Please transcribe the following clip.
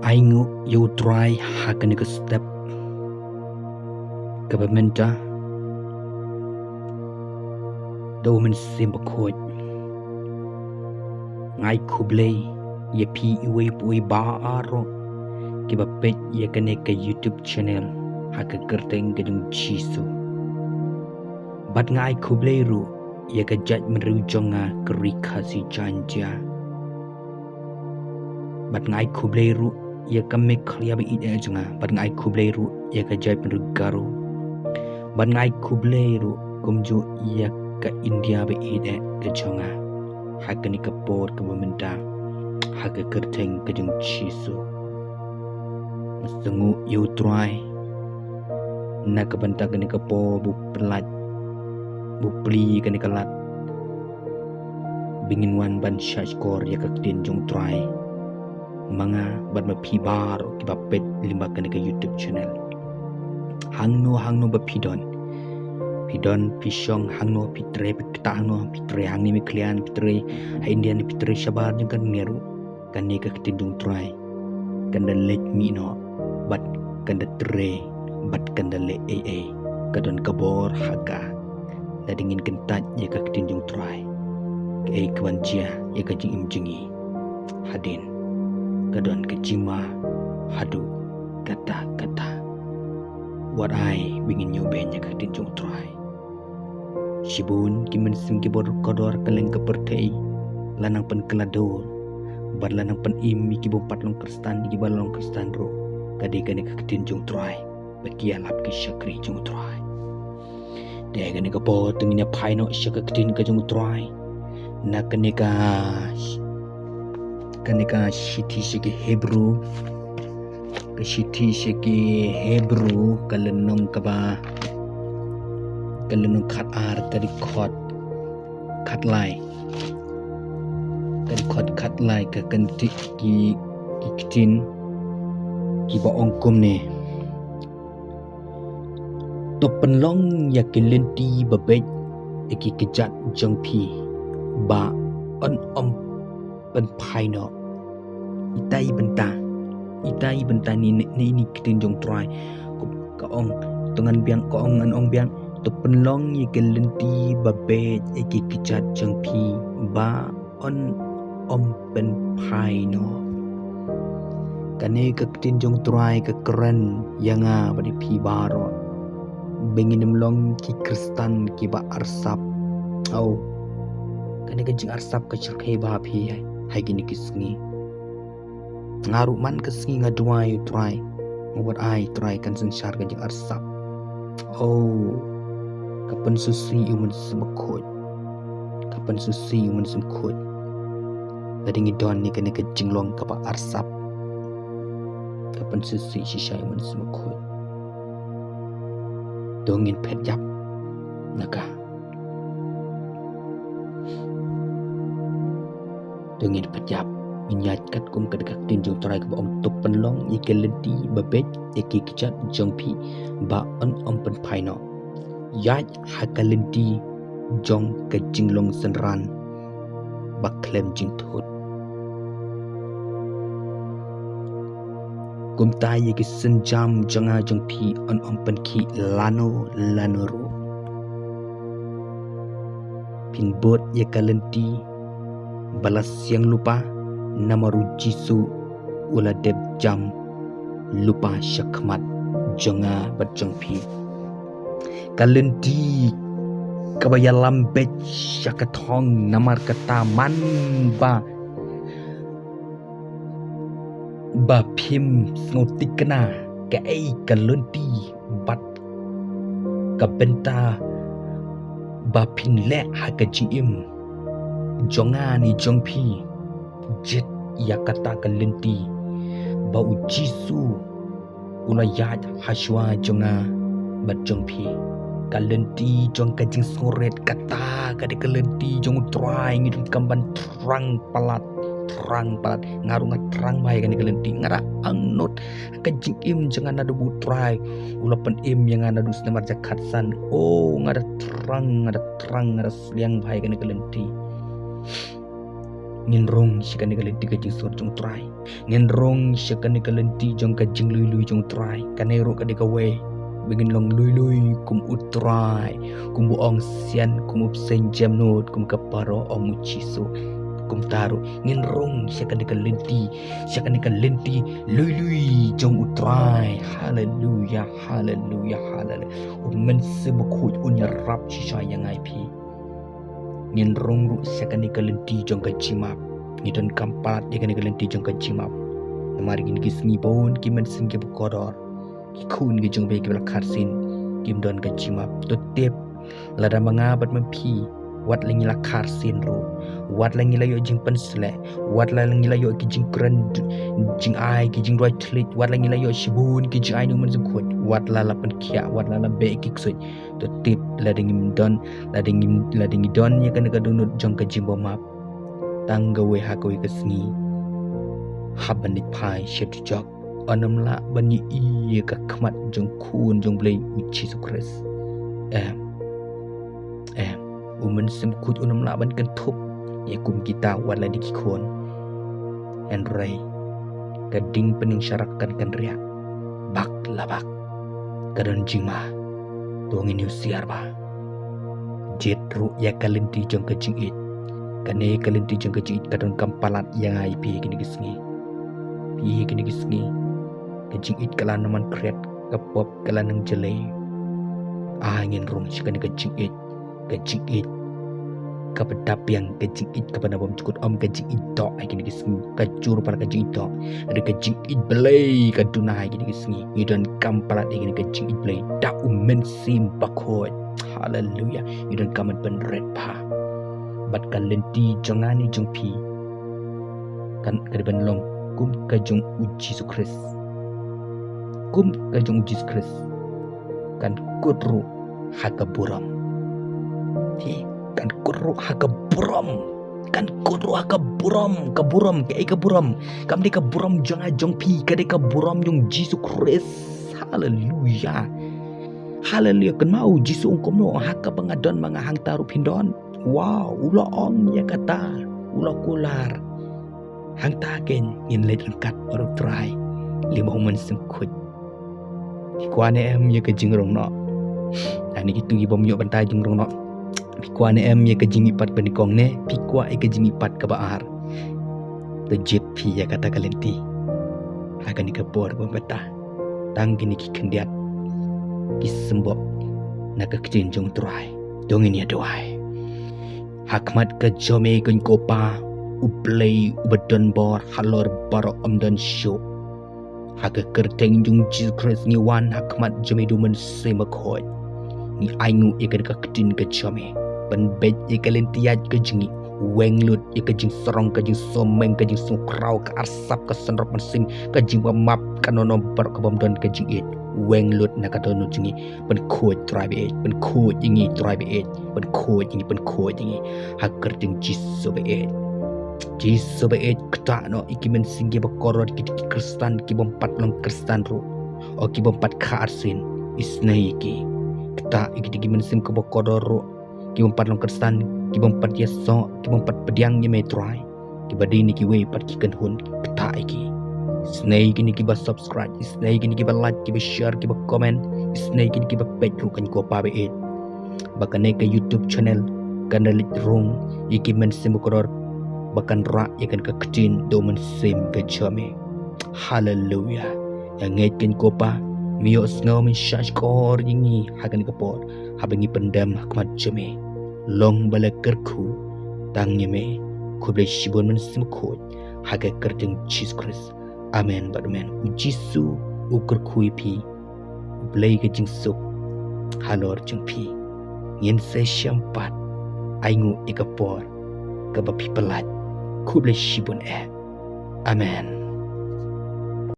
Aingu you try hakan ke step government do men sim bakot ngai kublei ye pi iwe pui ba aro ke ba pet ye kane ke YouTube channel haka kerteng ke dung chisu bat ngai kublei ru ye ke jat meru jonga kerika si janja bat ngai kublei ru ye ka me khlia ba ide jonga bat ngai kublei ru ye ka jat meru garu bat ngai kublei ru kumju ye ka India ba ide ke jonga haka ni ka por ke mementa haka kerteng ke dung chisu Sengu you try na ka banta ke ni ka po bu pelat bu pli ke ni ka lat bingin wan ban shashkor ya ka tin jong try manga ban ma phi bar ki ba pet limba ke ni ka YouTube channel hangno ba pidon pisong hangno pitre pikta hangno pitre hangni mi klian pitre ha indian pitre shabar jong kan ngeru kan ni ka tin jong try kan da let mi no bat kan da tre bat kan da le kadon kabor haga da dingin kentat ye ka tin jong try ke kwan chia ye ka jing im jingi hadin kadon ke jima hadu kata what I bingin yo ben ye ka tin jong try Shibun kimen sim ki bor kodor kaleng ke pertei lanang pen kelador bar lanang pen im ki bo patlong kristan ki balong kristan ro kadi kane ka tin jong try bakia lap ki shakri jong try de kane ka po tungnya phaino shaka tin ka jong try na kane ka shithi shiki hebrew ka shithi shiki hebrew kalenong ka ba kalenong khat ar kadi khot khat lai ka kanti ki kitin ki ba ongkum ne to penlong ya kelenti babet ki kejat jong pi ba on om pen phaino itai benta ni kitin jong try ka ong tungan biang ka ong an ong biang to penlong ya kelenti babet ki kejat jong pi ba on om pen phaino kane ka tin jong try ka keren yanga badi phi baro benginim long ki kristan ki ba arsap au kane ka jing arsap ka chirkai ba phi hai gini kisngi ngaru man kisngi ngadwa you try what I try kan sensar ka jing arsap kapan susi umun semakot Kadang idon ni kena kejinglong kapa arsap kapan susi shisha umun semakot dongin pedjap naka dongin pedjap inyat kat kum kedekak tinjung try ke om tu penlong ikelenti babet iki kichat jongpi ba on om pen phaino yat hakalenti jong kejinglong senran ba klem jing thot kum tai ye senjam janga jongpi on om pen ki lano ru pin bot ye kalenti balas yang lupa namaru jisu ula deb jam lupa syakmat janga bat jongpi kalenti kabaya lambet syakatong namar kata man ba phim ngotik kena ka kalenti bat kabenta ba phin le hakajim jonga ni jongpi jet yakata kalenti ba ujisu ulayat haswa jonga bat jongpi kalenti jong kajing soret kata kade kalenti jong try ngidun kamban terang palat ngarunga terang bai kan kalenti ngara angnot kajing im jangan ada butrai ulapan im yang ada dus namar jakatsan ngada terang ngada seliang bai kan kalenti ngin rong sikan ni kalenti ka jing sor jong try ngin rong sikan ni kalenti jong ka jing lui jong try kanero ka de ka we begin long lui kum utrai kum buong sian kum upsen jam not kum kaparo om chiso kum taru ngin rong sikan ni kalenti lui jong utrai hallelujah men sebekut unya rap shisha yang IP ngin rong ru sikan ni kalenti jong ka jimap ngidon kampat dia kan kalenti jong ka jimap mari gin kisngi pon kimen singke kodor kun ke jung be ke karsin kim don ke jimap to tip lada mangabat mempi wat langi la karsin ro wat langi la yo jing pensle wat langi la yo ki jing kran jing ai ki jing roi tlit wat langi la yo shibun ki jing ai nu men sukut wat la pen kia wat la be ki ksut to tip lada ngim don ya kan ka donut jong ke jimbo map tangga we ha ko ke sngi habanit pai shet jok anam la bani iya ka khmat jong khun jong blei uchi sukres umen sim kut unam la ban kan thup ya kum kita wala di khon en rai kading pening syarakan kan ria bak labak kadan jingma tongin usiar ba jet ru ya kalenti jong ka jingit kane kalenti jong ka jingit kadan kampalat yang ai pi kini gisngi kejing it kala naman kret kapop kala nang jele angin rong sikan kejing it kapedap yang kejing it kepada bom cukup om kejing it tok agin kisngi kacur para kejing it tok ada kejing it belai kaduna agin kisngi idon kampalat agin kejing it belai dak umen sim bakot haleluya idon kaman penret pa bat kalenti jongani jongpi kan kadiban long kum kajung uji sukres kan kudru hakaburam kaburam kam de kaburam jong pi kade kaburam jong Yesus Kristus haleluya kan mau Yesus ungkom no haka pengadon mga hang taru pindon wow ula ong ya kata ula kular hang taken yin let angkat baru try 5 uman sengkut Kuane em ya ke jingrong no. Ani gitu gi bom yo bantai jingrong no. Kuane em ya ke jingipat penikong ne, pikwa e ke jingipat ke baar. Tejip pi ya kata kalenti. Akan ni kepor bambata. Tang gini ki kendiat. Ki sembok na ke jinjong tuai. Dongin ya doai. Hakmat ke jome kun kopa uplay ubedon bor halor barok amdan show. Haga kerteng jung Yesus Kristus ni wan hakmat jome dumen semakot ni aingu ikan ka kedin ke jome ban bet ikan lentiat ke jingi wenglut ikan jing serong ke jing someng ke jing sukrau ke arsap ke senrop mesin ke jing map kanono bar ke bomdon ke jing it wenglut na ka dono jingi ban khot tribe it ban khot jingi tribe it ban khot jingi hak kerteng Yesus be Yesus be kata no ikimen singgi bakorot ki Kristan ki bompat long Kristan ro o ki bompat kharsin isnai ki kata ikimen sim ke bakorot ro ki bompat long Kristan ki bompat yeso ki bompat pediang ye metrai ki badini ki we pat ki kan hun kata iki isnai ki ni ki ba subscribe isnai ki ni ki ba like ki ba share ki ba comment isnai ki ni ki ba page ro kan ko pa be bakane ke YouTube channel kanalit rong ikimen sim bakorot bahkan rak yakan ke kecin domen sim ke jame haleluya yang ngaikin kopa mio snow min shash kor yingi hagan ke por habangi pendam hakmat jame long bala kerku tang yeme kuble shibon men sim khot haga kerjeng Yesus Kristus amen badmen ujisu ukur kuipi blai ke jing suk halor jeng pi ngin se syampat aingu ikapor ke bapi pelat kuble shibun amen